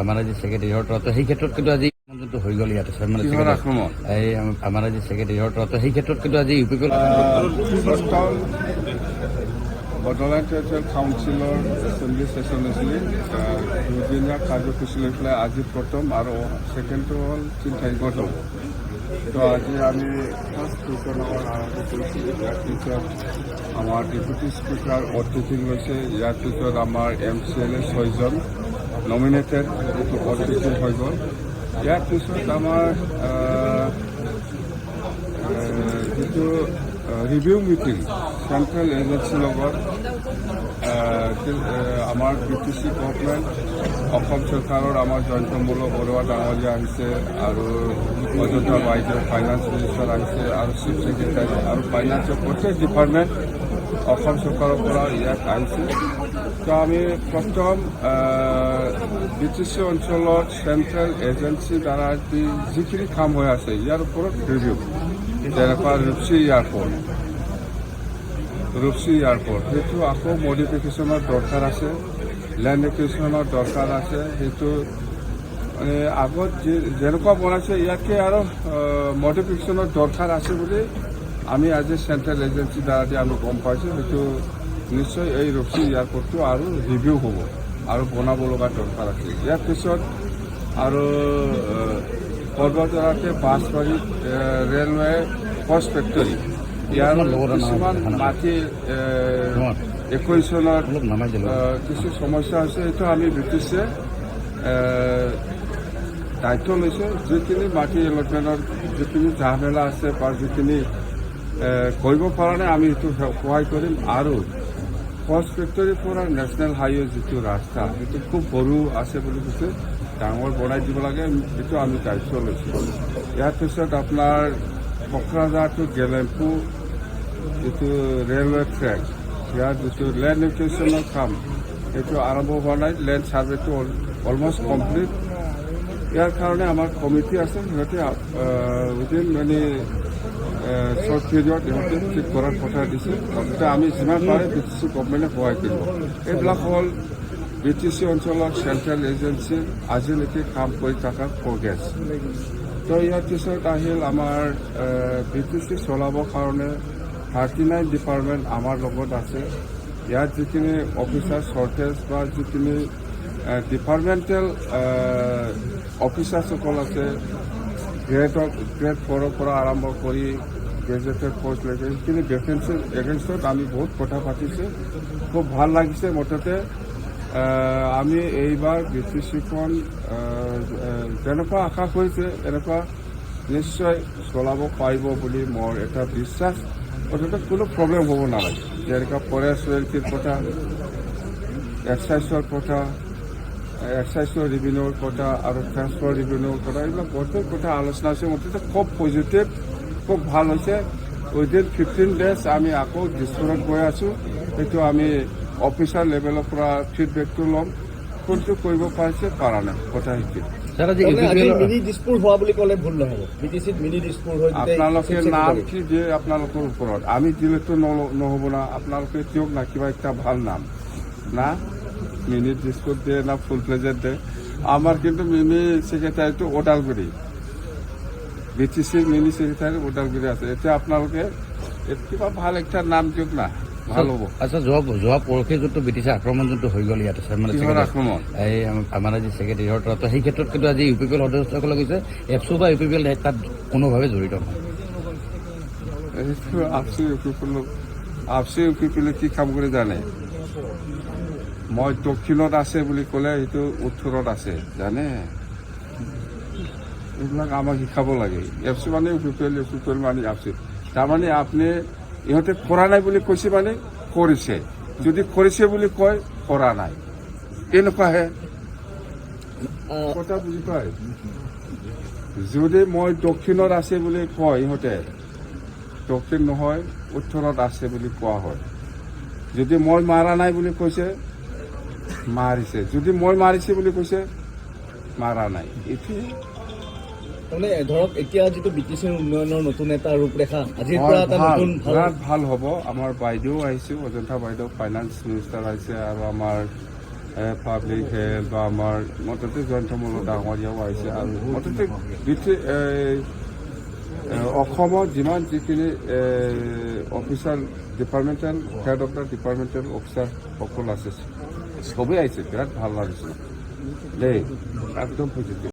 আমাৰ আজি ছেক্ৰেটাৰীৰ সেই ক্ষেত্ৰত কিন্তু আজি যোনটো হৈ গ'ল ইয়াতে আমাৰ আজি ছেক্ৰেটাৰীৰ সেই ক্ষেত্ৰত কিন্তু আজি ইউ পি পি বডলেণ্ড টেৰিটৰিয়েল কাউন্সিলৰ এছেম্বলি ছেশ্যন হৈছিলে দুদিনীয়া কাৰ্যসূচী লৈ পেলাই আজি প্ৰথম আৰু ছেকেণ্ডটো হ'ল 3 তাৰিখত হ'ল। তো আজি আমি ফাৰ্ষ্ট কুৱেশ্যনৰ আৰম্ভ কৰিছিলোঁ। ইয়াৰ পিছত আমাৰ ডেপুটি স্পীকাৰ অতিথি লৈছে। ইয়াৰ পিছত আমাৰ MCLA 6জন নমিনেটেড অতিথি হৈ গ'ল। ইয়াৰ পিছত আমাৰ যিটো ৰিভিউ মিটিং চেণ্ট্ৰেল এজেঞ্চিৰ লগত আমাৰ BTC গভৰ্ণমেণ্ট, অসম চৰকাৰৰ আমাৰ জয়ন্তমূল বৰুৱা ডাঙৰীয়া আহিছে আৰু অযোধ্যা বাইদেউ ফাইনেন্স মিনিষ্টাৰ আহিছে আৰু চিফ ছেক্ৰেটাৰী আৰু ফাইনেন্সৰ প্ৰত্যেক ডিপাৰ্টমেণ্ট অসম চৰকাৰৰ পৰা ইয়াত আহিছে। তো আমি প্ৰথম BTC অঞ্চলত চেণ্ট্ৰেল এজেঞ্চিৰ দ্বাৰা যিখিনি কাম হৈ আছে ইয়াৰ ওপৰত ৰিভিউ, যেনেকুৱা ৰূপসী এয়াৰপৰ্ট সেইটো আকৌ মডিফিকেশ্যনৰ দৰকাৰ আছে, লেণ্ড একুইজিশ্যনৰ দৰকাৰ আছে। সেইটো মানে আগত যেনেকুৱা বনাইছে ইয়াতকৈ আৰু মডিফিকেশ্যনৰ দৰকাৰ আছে বুলি আমি আজি চেণ্ট্ৰেল এজেঞ্চিৰ দ্বাৰা আমি গম পাইছোঁ। সেইটো নিশ্চয় এই ৰূপসী এয়াৰপৰ্টটো আৰু ৰিভিউ হ'ব আৰু বনাব লগা দৰকাৰ আছে। ইয়াৰ পিছত আৰু পৰ্বতৰাতে বাঁশবাৰীত ৰেলৱে কষ্ট ফেক্টৰী ইয়াৰ কিছুমান মাটি 21 চনত কিছু সমস্যা হৈছে। এইটো আমি ব্ৰিটিছে দায়িত্ব লৈছে। যিখিনি মাটি এলটমেণ্টৰ যিখিনি ঝামেলা আছে বা যিখিনি কৰিব পৰা নাই আমি সেইটো সহায় কৰিম। আৰু কষ্ট ফেক্টৰীৰ পৰা নেশ্যনেল হাইৱে যিটো ৰাস্তা সেইটো খুব সৰু আছে বুলি কৈছে, ডাঙৰ বনাই দিব লাগে, সেইটো আমি দায়িত্ব লৈছোঁ। ইয়াৰ পিছত আপোনাৰ কোকৰাঝাৰ টু গেলেম্পু যিটো ৰেলৱে ট্ৰেক ইয়াৰ যিটো লেণ্ড একুইজিশ্যনৰ কাম সেইটো আৰম্ভ হোৱা নাই। লেণ্ড ছাৰ্ভেটো অলমষ্ট কমপ্লিট। ইয়াৰ কাৰণে আমাৰ কমিটি আছে, সিহঁতে উইদিন মানে শ্বৰ্ট পিৰিয়ড ইহঁতে ঠিক কৰাৰ কথা দিছে। গতিকে আমি যিমান পাৰে BTC গভৰ্ণমেণ্টে সহায় কৰিব। এইবিলাক হ'ল BTC অঞ্চলৰ চেণ্ট্ৰেল এজেঞ্চিৰ আজিলৈকে কাম কৰি থকাৰ প্ৰগ্ৰেছ। তো ইয়াৰ পিছত আহিল আমাৰ BTC চলাবৰ কাৰণে 39 ডিপাৰ্টমেণ্ট আমাৰ লগত আছে। ইয়াত যিখিনি অফিচাৰ শ্বৰ্টেজ বা যিখিনি ডিপাৰ্টমেণ্টেল অফিচাৰসকল আছে, গ্ৰেড 4ৰ পৰা আৰম্ভ কৰি গেজেটেড পষ্টলৈকে সেইখিনি ভেকেঞ্চিৰ এগেইনষ্টত আমি বহুত কথা পাতিছোঁ। খুব ভাল লাগিছে। মুঠতে আমি এইবাৰ BTCখন যেনেকুৱা আশা কৰিছে এনেকুৱা নিশ্চয় চলাব পাৰিব বুলি মোৰ এটা বিশ্বাস। মুঠতে কোনো প্ৰব্লেম হ'ব নালাগে। যেনেকুৱা ফৰেষ্ট ৱেলফেয়াৰ কথা, এক্সাইজৰ কথা, এক্সাইজৰ ৰিভিনিউৰ কথা আৰু ট্ৰান্সপৰ্ট ৰিভিনিউৰ কথা, এইবিলাক গোটেই কথা আলোচনা হৈছে। মুঠতে খুব পজিটিভ, খুব ভাল হৈছে। উইদিন 15 ডেজ আমি আকৌ দিছপুৰত গৈ আছোঁ। সেইটো আমি অফিচাৰ লেভেলৰ পৰা ফিডবেকটো ল'ম, কোনটো কৰিব পাৰিছে পৰা নাই কথা শিকি। আপোনালোকে নাম কি দিয়ে আপোনালোকৰ ওপৰত, আমি দিলেতো নহ'ব না। আপোনালোকে দিয়ক না কিবা একটা ভাল নাম না, মিনি দিছপুৰ দিয়ে না ফুল প্লেজেট দিয়ে। আমাৰ কিন্তু মিনি ছেক্ৰেটাৰীটো ওদালগুৰি, BTCৰ মিনি ছেক্ৰেটাৰী ওদালগুৰি আছে। এতিয়া আপোনালোকে কিবা ভাল একটা নাম দিয়ক না, ভাল হ'ব। আচ্ছা, যোৱা পৰহি যোনটো BTC আক্ৰমণ যোনটো হৈ গ'ল ইয়াতে আক্ৰমণ আমাৰ আজি ছেক্ৰেটাৰীৰ সেই ক্ষেত্ৰত কিন্তু আজি UPPL সদস্যসকলে কৈছে এপছু বা UPPL তাত কোনোভাৱে জড়িত নহয়। আপচি UPPL কি কাম কৰি জানে? মই দক্ষিণত আছে বুলি ক'লে সেইটো উত্তৰত আছে জানে। এইবিলাক আমাক শিকাব লাগে। এপছু মানে UPPL মানে আপচি। তাৰমানে আপুনি ইহঁতে কৰা নাই বুলি কৈছে মানে কৰিছে, যদি কৰিছে বুলি কয় কৰা নাই, এনেকুৱাহে কথা বুজি পায়। যদি মই দক্ষিণত আছে বুলি কয় ইহঁতে, দক্ষিণ নহয় উত্তৰত আছে বুলি কোৱা হয়। যদি মই মাৰা নাই বুলি কৈছে মাৰিছে, যদি মই মাৰিছে বুলি কৈছে মাৰা নাই। এতিয়া মানে ধৰক এতিয়া যিটো BTCৰ উন্নয়নৰ নতুন এটা ৰূপৰেখা আজিৰ পৰা এটা নতুন ভাল হ'ব। আমাৰ বাইদেউ আহিছে, অযোধ্যা বাইদেউ ফাইনেন্স মিনিষ্টাৰ আহিছে আৰু আমাৰ পাব্লিক হেল্থ বা আমাৰ মুঠতে জয়ন্তমূলক ডাঙৰীয়াও আহিছে আৰু মুঠতে অসমত যিমান যিখিনি officer departmental head of the departmental officer সকল আছে চবেই আহিছে বিৰাট ভাল লাগিছে দেই একদম পজিটিভ